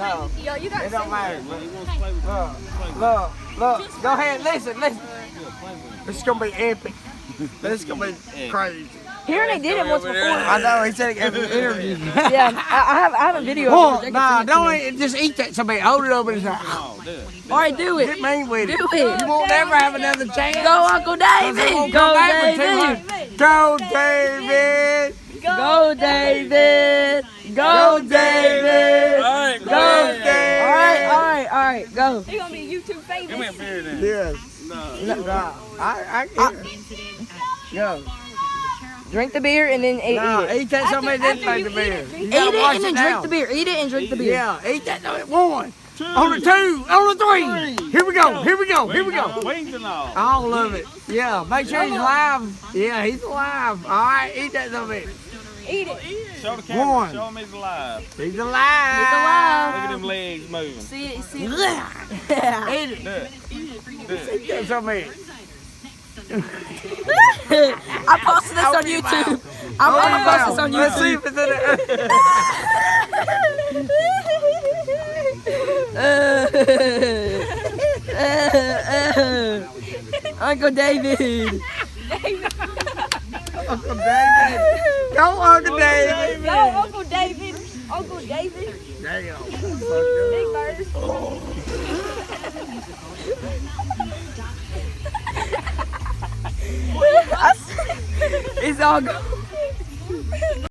No. Yo, you got It don't matter. Look. Look. Go ahead. Listen. This is gonna be epic. This is gonna be crazy. He already did it once before. I know. He said it every interview. Yeah, I have a video of it. Nah, don't just eat that. Somebody hold it up and say, All right, do it. get mean with it. Do it. You won't never have another chance. Go, Uncle David. Go, David. Go, David. Go, David. Go, David. All right, Go, David. All right, go. He gonna be YouTube famous. Give me a beer then. Yes. No. I can't. Go. Drink the beer and then eat No, it. eat that. Somebody didn't drink the beer. You Eat gotta it wash and then down. drink the beer. Eat it and drink the beer. Yeah, eat that. One. On the two. On the three. Here we go. Wings and all. All of it. Yeah, make sure he's alive. Yeah, he's alive. All right, eat that little bit. Eat it. Show the camera. One. Show him he's alive. He's alive. It's alive. Look at them legs moving. See it. Eat it. Do it. Eat that something. I posted this on YouTube. I'm gonna post this on Let's see YouTube. if it's in Uncle David. Uncle David. Go, Uncle David. Go, Uncle David. Uncle David. Damn. Big bird. It's all gone.